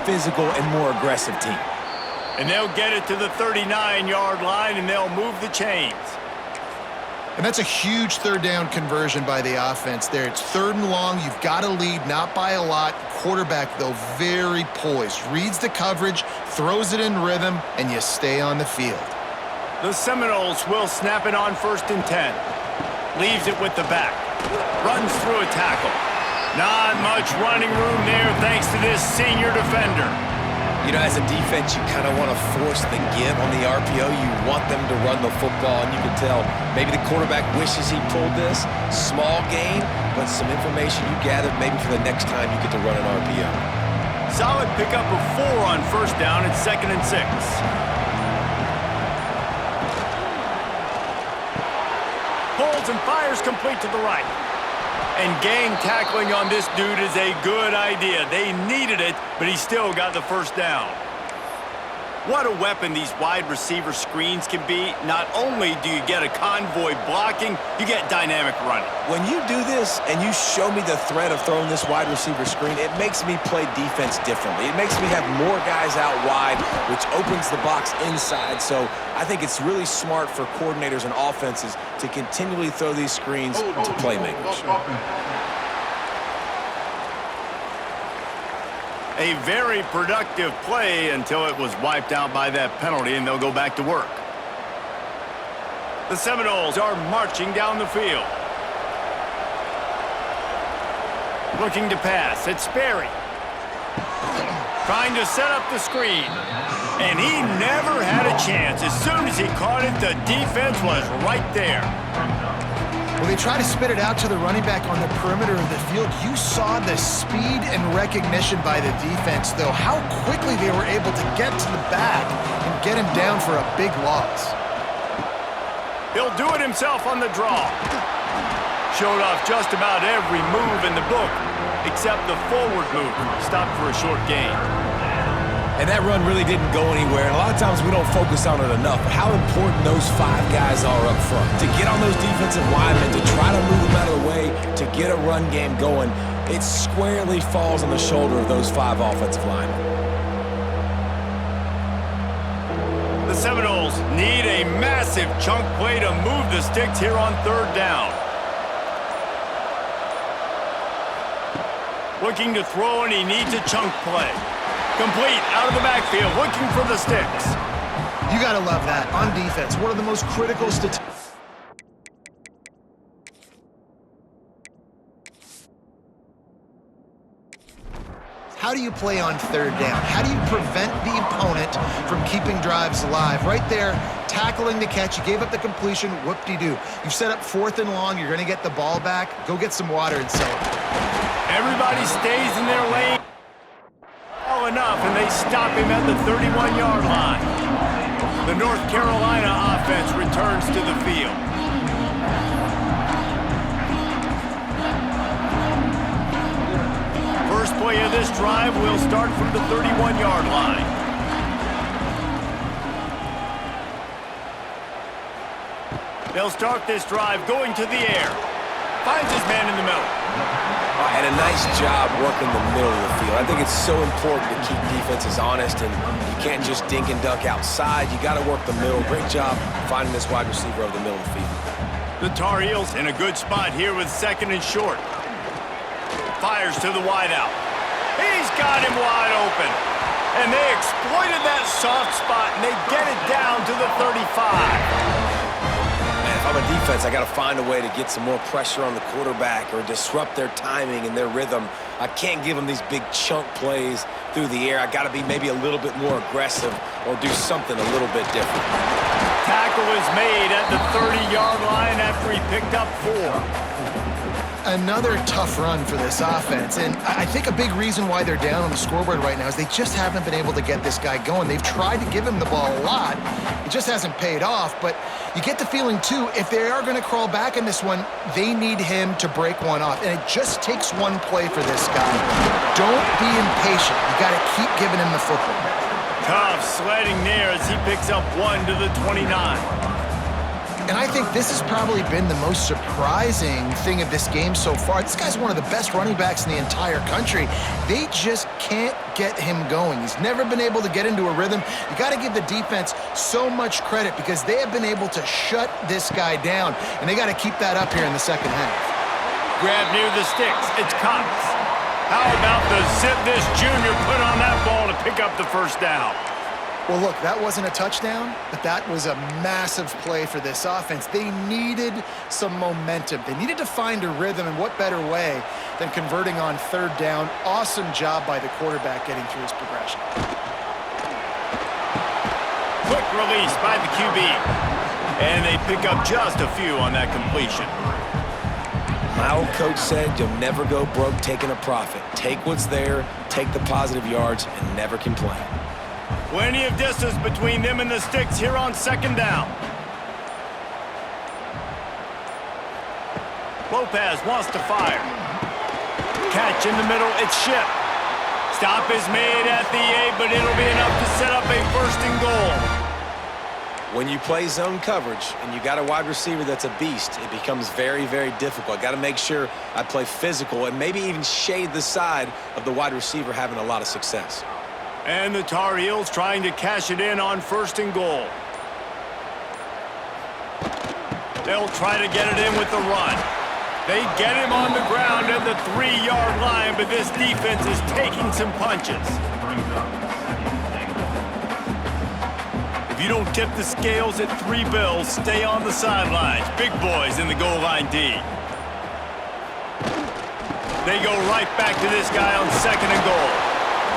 physical and more aggressive team. And they'll get it to the 39-yard line, and they'll move the chains. And that's a huge third down conversion by the offense there. It's 3rd and long. You've got to lead, not by a lot. Quarterback, though, very poised. Reads the coverage, throws it in rhythm, and you stay on the field. The Seminoles will snap it on 1st and 10. Leaves it with the back. Runs through a tackle. Not much running room there thanks to this senior defender. You know, as a defense, you kind of want to force the give on the RPO. You want them to run the football, and you can tell maybe the quarterback wishes he pulled this. Small gain, but some information you gathered maybe for the next time you get to run an RPO. Solid pickup of 4 on 1st down. It's 2nd and 6. Pulls and fires complete to the right. And gang tackling on this dude is a good idea. They needed it, but he still got the 1st down. What a weapon these wide receiver screens can be. Not only do you get a convoy blocking, you get dynamic running. When you do this and you show me the threat of throwing this wide receiver screen, it makes me play defense differently. It makes me have more guys out wide, which opens the box inside. So I think it's really smart for coordinators and offenses to continually throw these screens to playmakers. A very productive play until it was wiped out by that penalty, and they'll go back to work. The Seminoles are marching down the field. Looking to pass. It's Sperry. Trying to set up the screen. And he never had a chance. As soon as he caught it, the defense was right there. Well, they try to spit it out to the running back on the perimeter of the field. You saw the speed and recognition by the defense, though, how quickly they were able to get to the back and get him down for a big loss. He'll do it himself on the draw. Showed off just about every move in the book, except the forward move. Stopped for a short gain. And that run really didn't go anywhere. And a lot of times we don't focus on it enough. But how important those 5 guys are up front. To get on those defensive linemen, to try to move them out of the way, to get a run game going, it squarely falls on the shoulder of those 5 offensive linemen. The Seminoles need a massive chunk play to move the sticks here on 3rd down. Looking to throw, and he needs a chunk play. Complete, out of the backfield, looking for the sticks. You got to love that. On defense, one of the most critical statistics. How do you play on 3rd down? How do you prevent the opponent from keeping drives alive? Right there, tackling the catch. You gave up the completion. Whoop-de-doo. You've set up 4th and long. You're going to get the ball back. Go get some water and celebrate. Everybody stays in their lane. Enough, and they stop him at the 31-yard line. The North Carolina offense returns to the field. First play of this drive will start from the 31-yard line. They'll start this drive going to the air. Finds his man in the middle. And a nice job working the middle of the field. I think it's so important to keep defenses honest, and you can't just dink and dunk outside. You got to work the middle. Great job finding this wide receiver over the middle of the field. The Tar Heels in a good spot here with 2nd and short. Fires to the wideout. He's got him wide open. And they exploited that soft spot, and they get it down to the 35. If I'm a defense, I got to find a way to get some more pressure on the quarterback or disrupt their timing and their rhythm. I can't give them these big chunk plays through the air. I got to be maybe a little bit more aggressive or do something a little bit different. Tackle is made at the 30-yard line after he picked up 4. Another tough run for this offense, and I think a big reason why they're down on the scoreboard right now is they just haven't been able to get this guy going. They've tried to give him the ball a lot. It just hasn't paid off, but you get the feeling, too, if they are going to crawl back in this one, they need him to break one off, and it just takes one play for this guy. Don't be impatient. You got to keep giving him the football. Tough sledding there as he picks up 1 to the 29. And I think this has probably been the most surprising thing of this game so far. This guy's one of the best running backs in the entire country. They just can't get him going. He's never been able to get into a rhythm. You got to give the defense so much credit because they have been able to shut this guy down, and they got to keep that up here in the second half. Grab near the sticks. It's Cox. How about the zip this junior put on that ball to pick up the first down? Well, look, that wasn't a touchdown, but that was a massive play for this offense. They needed some momentum. They needed to find a rhythm, and what better way than converting on third down. Awesome job by the quarterback getting through his progression. Quick release by the QB. And they pick up just a few on that completion. My old coach said you'll never go broke taking a profit. Take what's there, take the positive yards, and never complain. Plenty of distance between them and the sticks here on second down. Lopez wants to fire. Catch in the middle, it's Ship. Stop is made at the 8, but it'll be enough to set up a first and goal. When you play zone coverage and you got a wide receiver that's a beast, it becomes very, very difficult. Got to make sure I play physical and maybe even shade the side of the wide receiver having a lot of success. And the Tar Heels trying to cash it in on first and goal. They'll try to get it in with the run. They get him on the ground at the 3-yard line, but this defense is taking some punches. If you don't tip the scales at 3 bills, stay on the sidelines. Big boys in the goal line D. They go right back to this guy on second and goal.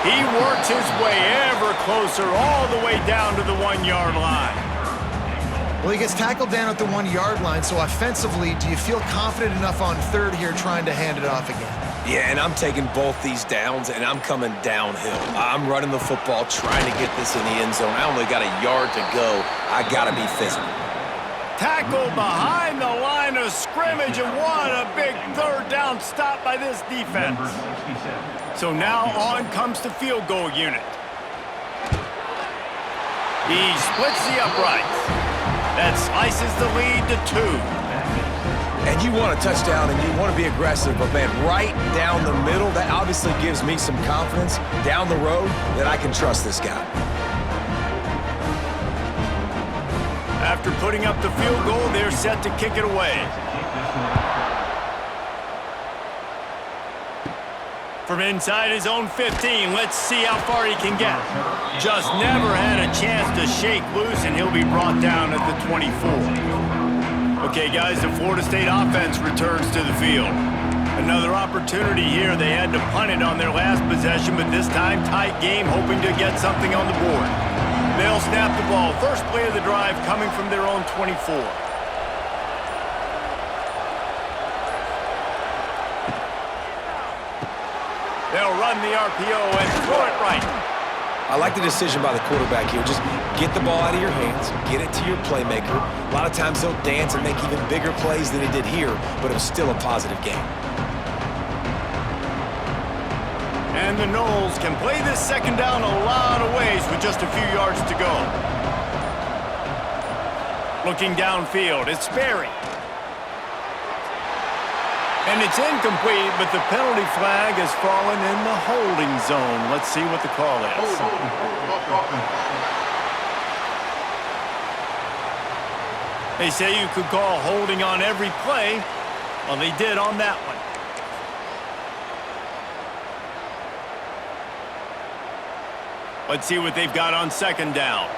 He works his way ever closer all the way down to the 1-yard line. Well, he gets tackled down at the 1-yard line, so offensively, do you feel confident enough on third here trying to hand it off again? Yeah, and I'm taking both these downs, and I'm coming downhill. I'm running the football, trying to get this in the end zone. I only got a yard to go. I got to be physical. Tackle behind the line of scrimmage, and what a big third down stop by this defense. So now on comes the field goal unit. He splits the uprights. That slices the lead to 2. And you want a touchdown and you want to be aggressive, but man, right down the middle, that obviously gives me some confidence down the road that I can trust this guy. After putting up the field goal, they're set to kick it away. From inside his own 15, let's see how far he can get. Just never had a chance to shake loose, and he'll be brought down at the 24. Okay, guys, the Florida State offense returns to the field. Another opportunity here. They had to punt it on their last possession, but this time tight game, hoping to get something on the board. They'll snap the ball. First play of the drive coming from their own 24. They'll run the RPO and throw it right. I like the decision by the quarterback here. Just get the ball out of your hands, get it to your playmaker. A lot of times they'll dance and make even bigger plays than he did here, but it was still a positive game. And the Noles can play this second down a lot of ways with just a few yards to go. Looking downfield, it's Sperry. And it's incomplete, but the penalty flag has fallen in the holding zone. Let's see what the call is. They say you could call holding on every play. Well, they did on that one. Let's see what they've got on second down.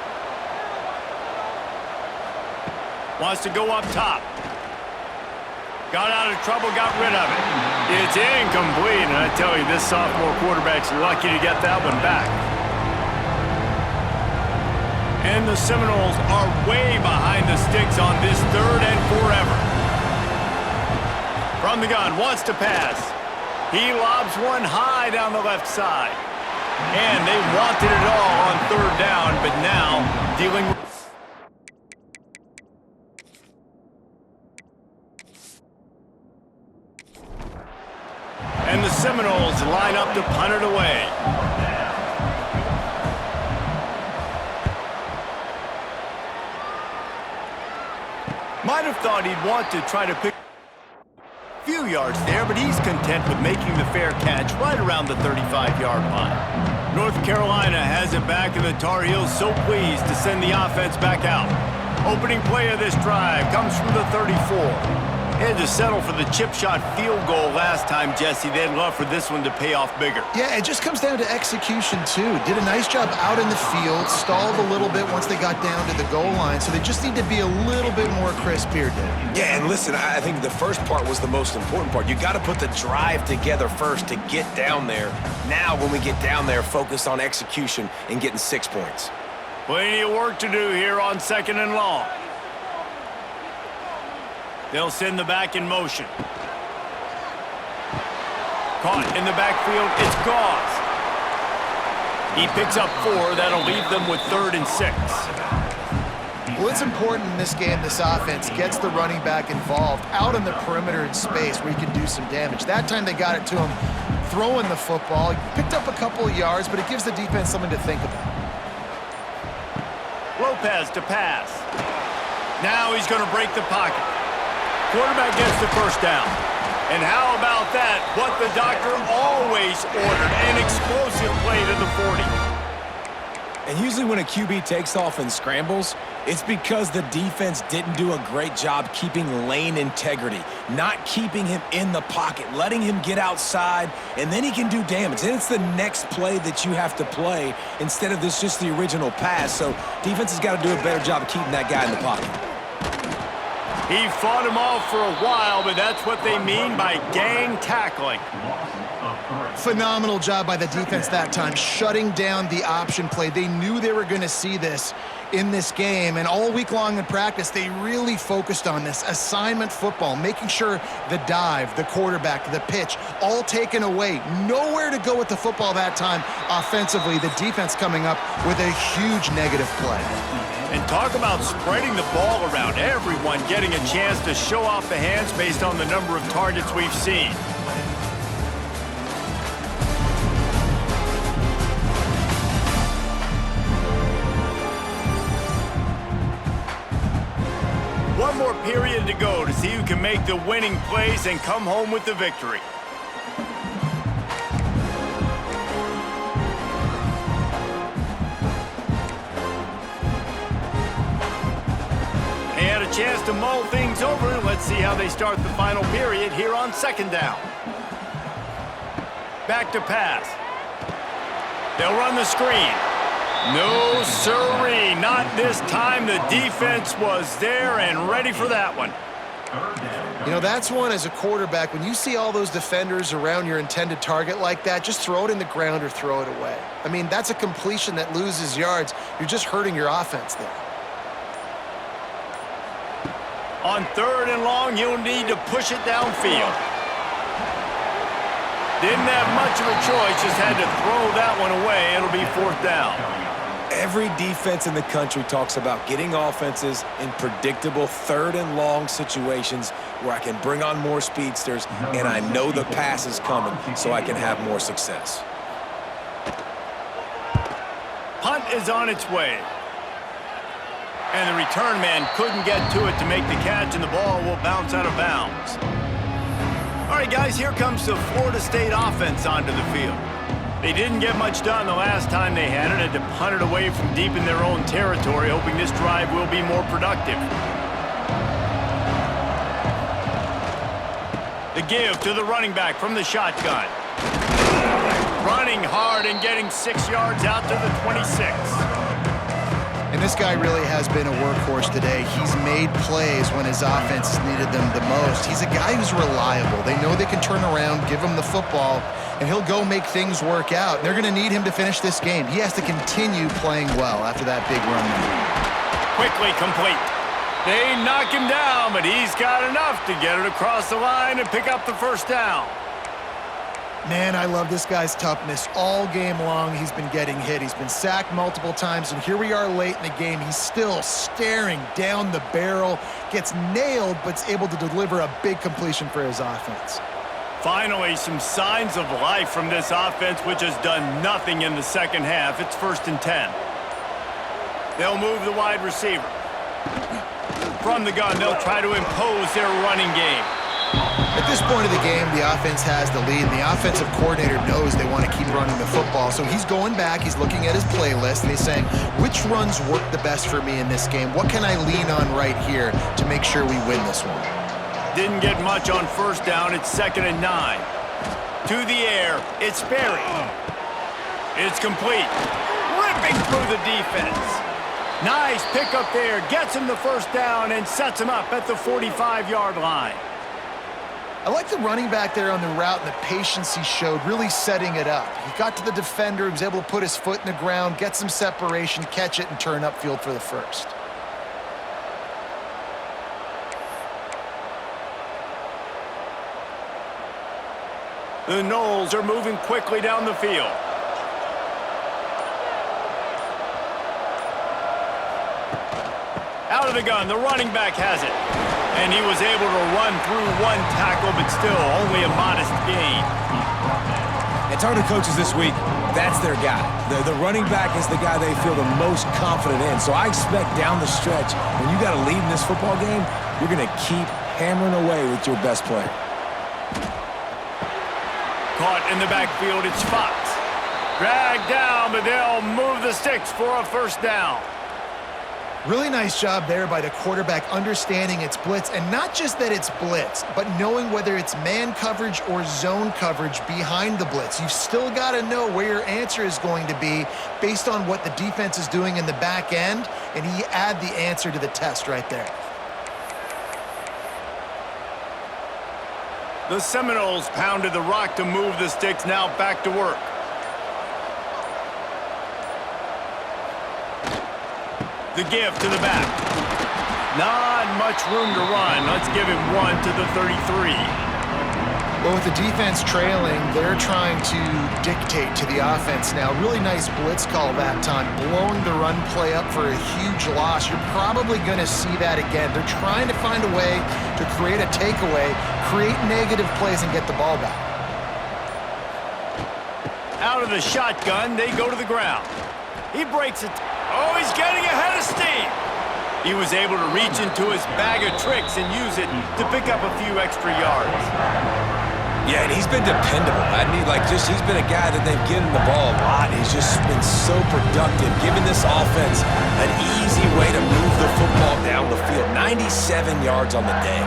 Wants to go up top. Got out of trouble, got rid of it. It's incomplete, and I tell you, this sophomore quarterback's lucky to get that one back. And the Seminoles are way behind the sticks on this third and forever. From the gun, wants to pass. He lobs one high down the left side. And they wanted it all on third down, but now dealing with... And the Seminoles line up to punt it away. Might have thought he'd want to try to pick a few yards there, but he's content with making the fair catch right around the 35-yard line. North Carolina has it back, and the Tar Heels so pleased to send the offense back out. Opening play of this drive comes from the 34. They had to settle for the chip shot field goal last time, Jesse. They'd love for this one to pay off bigger. Yeah, it just comes down to execution, too. Did a nice job out in the field, stalled a little bit once they got down to the goal line, so they just need to be a little bit more crisp here, Dave. Yeah, and listen, I think the first part was the most important part. You got to put the drive together first to get down there. Now, when we get down there, focus on execution and getting 6 points. Plenty of work to do here on 2nd and long. They'll send the back in motion. Caught in the backfield, it's Gauze. He picks up 4. That'll leave them with 3rd and 6. Well, it's important in this game, this offense gets the running back involved out on the perimeter in space where he can do some damage. That time they got it to him throwing the football. He picked up a couple of yards, but it gives the defense something to think about. Lopez to pass. Now he's going to break the pocket. Quarterback gets the first down. And how about that? What the doctor always ordered, an explosive play to the 40. And usually when a QB takes off and scrambles, it's because the defense didn't do a great job keeping lane integrity, not keeping him in the pocket, letting him get outside, and then he can do damage. Then it's the next play that you have to play instead of this just the original pass. So defense has got to do a better job of keeping that guy in the pocket. He fought him off for a while, but that's what they mean by gang tackling. Phenomenal job by the defense that time, shutting down the option play. They knew they were going to see this in this game, and all week long in practice, they really focused on this assignment football, making sure the dive, the quarterback, the pitch, all taken away. Nowhere to go with the football that time offensively. The defense coming up with a huge negative play. And talk about spreading the ball around, everyone getting a chance to show off the hands based on the number of targets we've seen. One more period to go to see who can make the winning plays and come home with the victory. Chance to mull things over. Let's see how they start the final period here on 2nd down. Back to pass. They'll run the screen. No siree, not this time. The defense was there and ready for that one. You know, that's one as a quarterback, when you see all those defenders around your intended target like that, just throw it in the ground or throw it away. I mean, that's a completion that loses yards. You're just hurting your offense there. On 3rd and long, you'll need to push it downfield. Didn't have much of a choice, just had to throw that one away. It'll be 4th down. Every defense in the country talks about getting offenses in predictable 3rd and long situations where I can bring on more speedsters and I know the pass is coming so I can have more success. Punt is on its way. And the return man couldn't get to it to make the catch, and the ball will bounce out of bounds. All right, guys, here comes the Florida State offense onto the field. They didn't get much done the last time they had it, had to punt it away from deep in their own territory, hoping this drive will be more productive. The give to the running back from the shotgun. Running hard and getting 6 yards out to the 26. And this guy really has been a workhorse today. He's made plays when his offense has needed them the most. He's a guy who's reliable. They know they can turn around, give him the football, and he'll go make things work out. They're going to need him to finish this game. He has to continue playing well after that big run. Quickly complete. They knock him down, but he's got enough to get it across the line and pick up the 1st down. Man, I love this guy's toughness. All game long, he's been getting hit. He's been sacked multiple times, and here we are late in the game. He's still staring down the barrel, gets nailed, but's able to deliver a big completion for his offense. Finally, some signs of life from this offense, which has done nothing in the 2nd half. It's 1st and 10. They'll move the wide receiver. From the gun, they'll try to impose their running game. At this point of the game, the offense has the lead, and the offensive coordinator knows they want to keep running the football. So he's going back, he's looking at his playlist, and he's saying, which runs work the best for me in this game? What can I lean on right here to make sure we win this one? Didn't get much on first down. It's 2nd and 9. To the air, it's Berry. It's complete. Ripping through the defense. Nice pickup there. Gets him the first down and sets him up at the 45-yard line. I like the running back there on the route and the patience he showed, really setting it up. He got to the defender, he was able to put his foot in the ground, get some separation, catch it, and turn upfield for the first. The Knowles are moving quickly down the field. Out of the gun, the running back has it. And he was able to run through one tackle, but still only a modest gain. And talking to coaches this week, that's their guy. The running back is the guy they feel the most confident in. So I expect down the stretch, when you got a lead in this football game, you're going to keep hammering away with your best player. Caught in the backfield, it's Fox. Dragged down, but they'll move the sticks for a first down. Really nice job there by the quarterback understanding it's blitz, and not just that it's blitz, but knowing whether it's man coverage or zone coverage behind the blitz. You've still got to know where your answer is going to be based on what the defense is doing in the back end, and he add the answer to the test right there. The Seminoles pounded the rock to move the sticks, now back to work. The give to the back. Not much room to run. Let's give him one to the 33. Well, with the defense trailing, they're trying to dictate to the offense now. Really nice blitz call that time, blowing the run play up for a huge loss. You're probably going to see that again. They're trying to find a way to create a takeaway, create negative plays, and get the ball back. Out of the shotgun, they go to the ground. He breaks it. Oh, he's getting ahead of steam. He was able to reach into his bag of tricks and use it to pick up a few extra yards. Yeah, and he's been dependable. He's been a guy that they've given the ball a lot. He's just been so productive, giving this offense an easy way to move the football down the field. 97 yards on the day.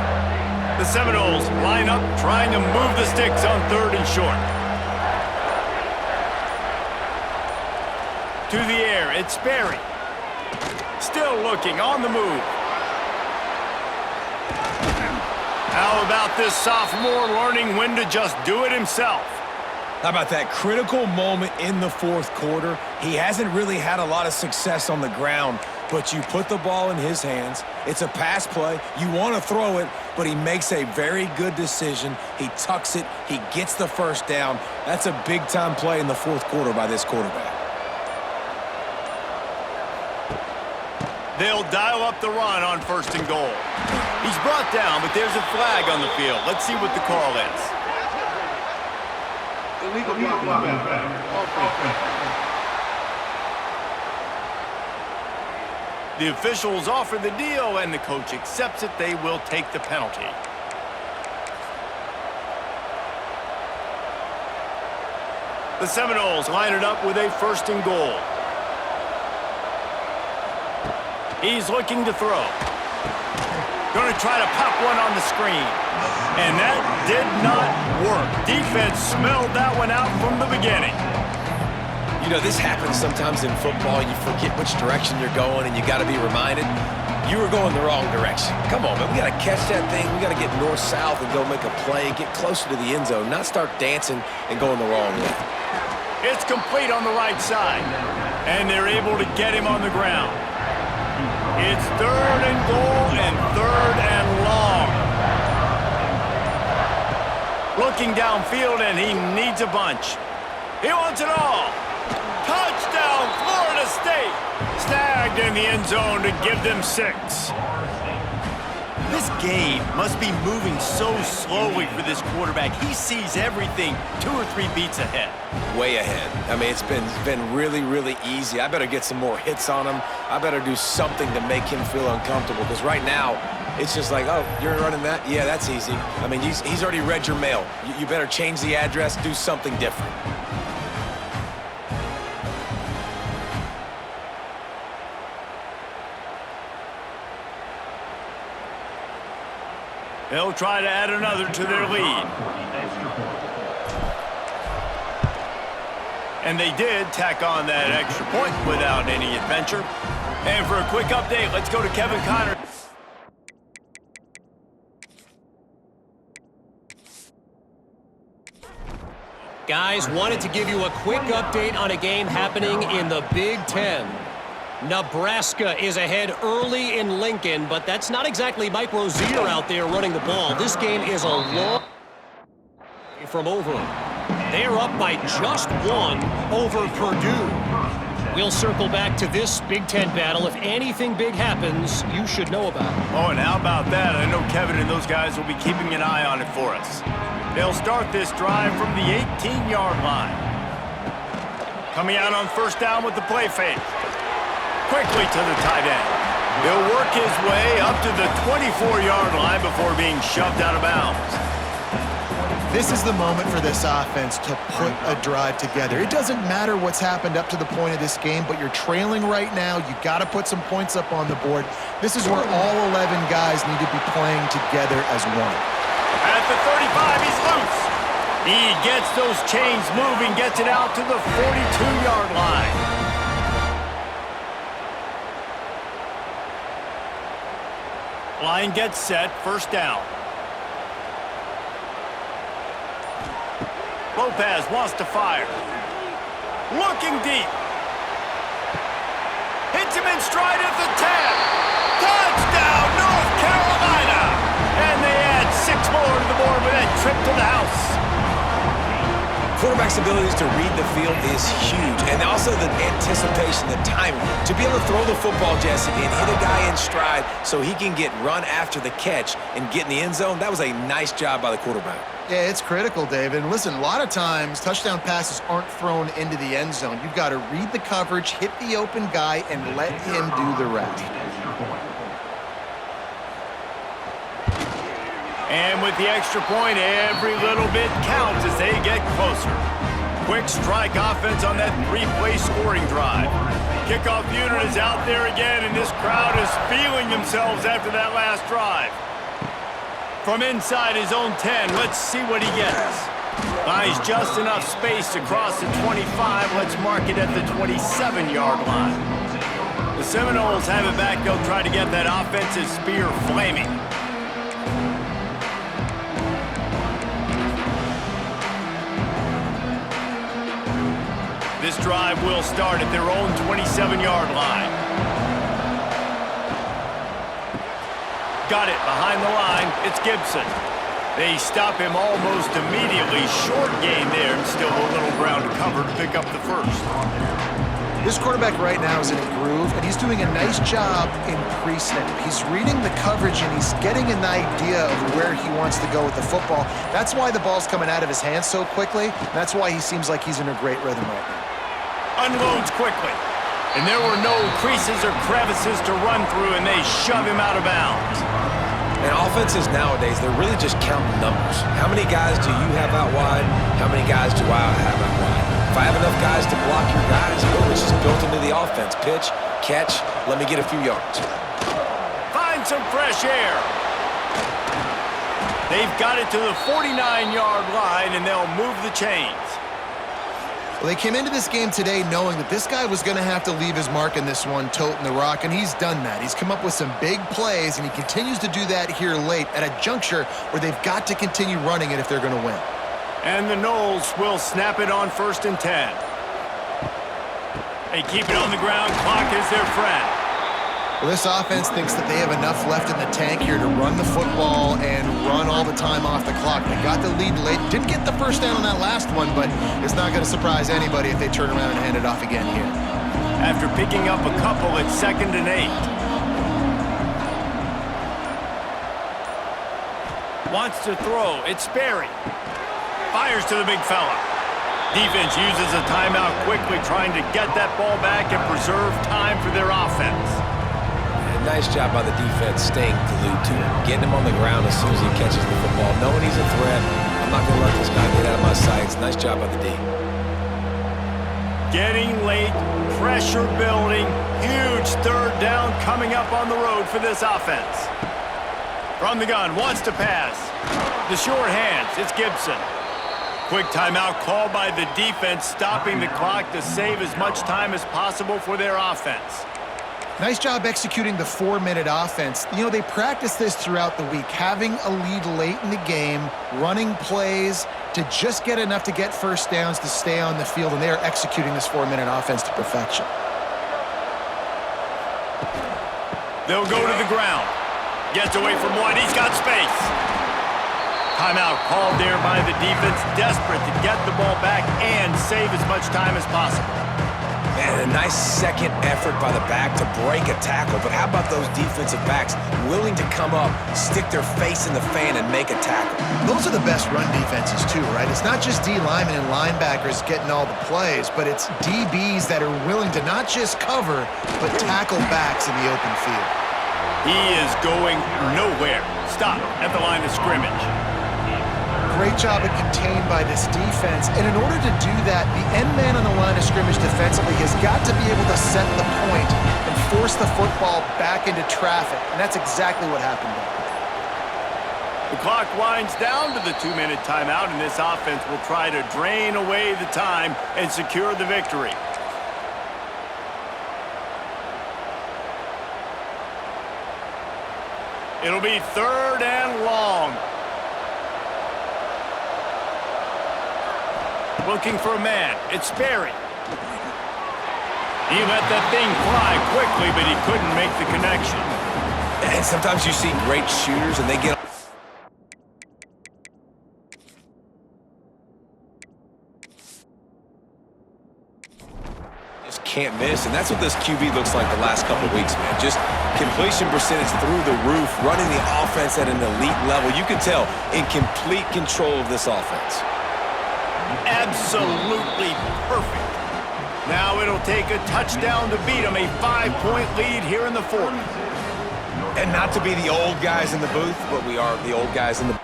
The Seminoles line up trying to move the sticks on 3rd and short. To the air, it's Berry. Still looking, on the move. How about this sophomore learning when to just do it himself? How about that critical moment in the 4th quarter? He hasn't really had a lot of success on the ground, but you put the ball in his hands. It's a pass play. You want to throw it, but he makes a very good decision. He tucks it. He gets the first down. That's a big-time play in the 4th quarter by this quarterback. They'll dial up the run on 1st and goal. He's brought down, but there's a flag on the field. Let's see what the call is. Illegal block. The officials offer the deal, and the coach accepts it. They will take the penalty. The Seminoles line it up with a 1st and goal. He's looking to throw. Going to try to pop one on the screen. And that did not work. Defense smelled that one out from the beginning. You know, this happens sometimes in football. You forget which direction you're going, and you got to be reminded, you were going the wrong direction. Come on, man. We got to catch that thing. We got to get north-south and go make a play and get closer to the end zone, not start dancing and going the wrong way. It's complete on the right side. And they're able to get him on the ground. It's 3rd and goal and 3rd and long. Looking downfield, and he needs a bunch. He wants it all. Touchdown, Florida State. Snagged in the end zone to give them 6. This game must be moving so slowly for this quarterback. He sees everything 2 or 3 beats ahead. Way ahead. I mean, it's been really, really easy. I better get some more hits on him. I better do something to make him feel uncomfortable, because right now, it's just like, oh, you're running that? Yeah, that's easy. I mean, he's already read your mail. You better change the address, do something different. They'll try to add another to their lead. And they did tack on that extra point without any adventure. And for a quick update, let's go to Kevin Connor. Guys, wanted to give you a quick update on a game happening in the Big Ten. Nebraska is ahead early in Lincoln, but that's not exactly Mike Rozier out there running the ball. This game is a long from over. They're up by just 1 over Purdue. We'll circle back to this Big Ten battle. If anything big happens, you should know about it. Oh, and how about that? I know Kevin and those guys will be keeping an eye on it for us. They'll start this drive from the 18-yard line. Coming out on first down with the play fake. Quickly to the tight end. He'll work his way up to the 24-yard line before being shoved out of bounds. This is the moment for this offense to put a drive together. It doesn't matter what's happened up to the point of this game, but you're trailing right now. You got to put some points up on the board. This is where all 11 guys need to be playing together as one. At the 35, he's loose. He gets those chains moving, gets it out to the 42-yard line. Line gets set, first down. Lopez wants to fire. Looking deep. Hits him in stride at the 10. Touchdown, North Carolina! And they add 6 more to the board with that trip to the house. Quarterback's abilities to read the field is huge, and also the anticipation, the timing. To be able to throw the football, Jesse, and hit a guy in stride so he can get run after the catch and get in the end zone, that was a nice job by the quarterback. Yeah, it's critical, David. And listen, a lot of times, touchdown passes aren't thrown into the end zone. You've got to read the coverage, hit the open guy, and let him do the rest. And with the extra point, every little bit counts as they get closer. Quick strike offense on that 3-play scoring drive. Kickoff unit is out there again, and this crowd is feeling themselves after that last drive. From inside his own 10, let's see what he gets. Buys just enough space to cross the 25. Let's mark it at the 27-yard line. The Seminoles have it back. They'll try to get that offensive spear flaming. This drive will start at their own 27-yard line. Got it behind the line. It's Gibson. They stop him almost immediately. Short gain there, and still a little ground to cover to pick up the first. This quarterback right now is in a groove, and he's doing a nice job in pre-snap. He's reading the coverage, and he's getting an idea of where he wants to go with the football. That's why the ball's coming out of his hands so quickly. That's why he seems like he's in a great rhythm right now. Unloads quickly. And there were no creases or crevices to run through, and they shove him out of bounds. And offenses nowadays, they're really just counting numbers. How many guys do you have out wide? How many guys do I have out wide? If I have enough guys to block your guys, boom, it's just built into the offense. Pitch, catch, let me get a few yards. Find some fresh air. They've got it to the 49-yard line, and they'll move the chains. Well, they came into this game today knowing that this guy was going to have to leave his mark in this one, toting the rock, and he's done that. He's come up with some big plays, and he continues to do that here late at a juncture where they've got to continue running it if they're going to win. And the Noles will snap it on 1st and 10. They keep it on the ground. Clock is their friend. Well, this offense thinks that they have enough left in the tank here to run the football and run all the time off the clock. They got the lead late. Didn't get the first down on that last one, but it's not going to surprise anybody if they turn around and hand it off again here. After picking up a couple, it's 2nd and 8. Wants to throw. It's Sperry. Fires to the big fella. Defense uses a timeout quickly, trying to get that ball back and preserve time for their offense. And nice job by the defense staying glued to him, getting him on the ground as soon as he catches the football, knowing he's a threat. I'm not going to let this guy get out of my sights. Nice job by the D. Getting late, pressure building, huge third down coming up on the road for this offense. From the gun, wants to pass. The short hands, it's Gibson. Quick timeout called by the defense, stopping the clock to save as much time as possible for their offense. Nice job executing the 4-minute offense. You know, they practice this throughout the week, having a lead late in the game, running plays to just get enough to get first downs to stay on the field, and they are executing this 4-minute offense to perfection. They'll go to the ground. Gets away from one. He's got space. Timeout called there by the defense, desperate to get the ball back and save as much time as possible. Man, a nice second effort by the back to break a tackle, but how about those defensive backs willing to come up, stick their face in the fan, and make a tackle? Those are the best run defenses too, right? It's not just D linemen and linebackers getting all the plays, but it's DBs that are willing to not just cover, but tackle backs in the open field. He is going nowhere. Stop at the line of scrimmage. Great job at contained by this defense. And in order to do that, the end man on the line of scrimmage defensively has got to be able to set the point and force the football back into traffic. And that's exactly what happened there. The clock winds down to the 2-minute timeout, and this offense will try to drain away the time and secure the victory. It'll be 3rd and long. Looking for a man. It's Sperry. He let that thing fly quickly, but he couldn't make the connection. And sometimes you see great shooters, and they get... just can't miss, and that's what this QB looks like the last couple of weeks, man. Just completion percentage through the roof, running the offense at an elite level. You can tell in complete control of this offense. Absolutely perfect. Now it'll take a touchdown to beat him, a 5-point lead here in the 4th. And not to be the old guys in the booth, but we are the old guys in the...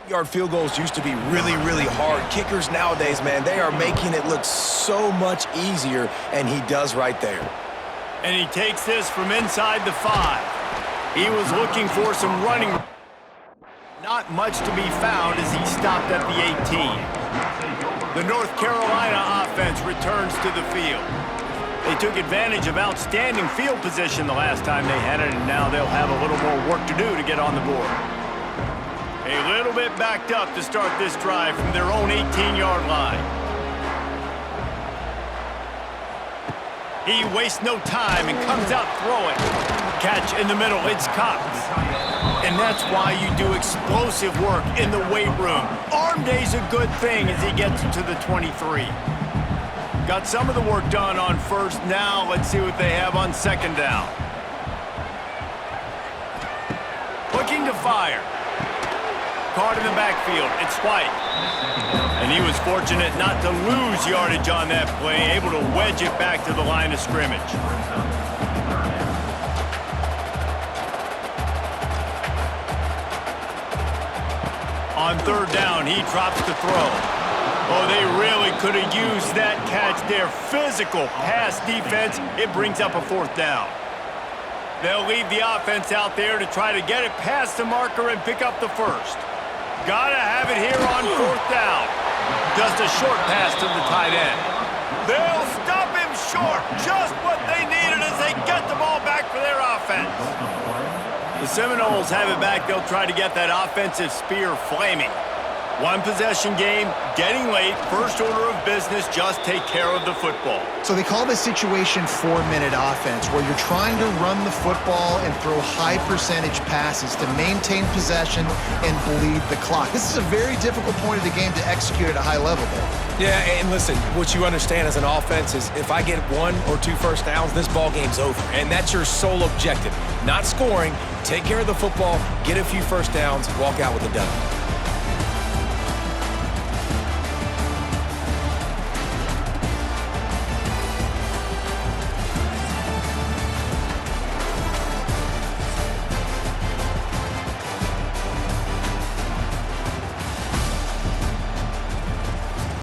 yard field goals used to be really, really hard. Kickers nowadays, man, they are making it look so much easier, and he does right there. And he takes this from inside the 5. He was looking for some running. Not much to be found as he stopped at the 18. The North Carolina offense returns to the field. They took advantage of outstanding field position the last time they had it, and now they'll have a little more work to do to get on the board. A little bit backed up to start this drive from their own 18-yard line. He wastes no time and comes out throwing. Catch in the middle, it's Cox. And that's why you do explosive work in the weight room. Arm day's a good thing as he gets to the 23. Got some of the work done on first. Now let's see what they have on 2nd down. Looking to fire. Caught in the backfield, it's White. And he was fortunate not to lose yardage on that play, able to wedge it back to the line of scrimmage. On 3rd down, he drops the throw. Oh, they really could have used that catch there. Physical pass defense, it brings up a 4th down. They'll leave the offense out there to try to get it past the marker and pick up the 1st. Gotta have it here on 4th down. Just a short pass to the tight end. They'll stop him short. Just what they needed as they get the ball back for their offense. The Seminoles have it back. They'll try to get that offensive spear flaming. One possession game, getting late, first order of business, just take care of the football. So they call this situation 4-minute offense, where you're trying to run the football and throw high percentage passes to maintain possession and bleed the clock. This is a very difficult point of the game to execute at a high level, Bill. Yeah, and listen, what you understand as an offense is if I get 1 or 2 first downs, this ball game's over. And that's your sole objective. Not scoring, take care of the football, get a few first downs, walk out with a dub.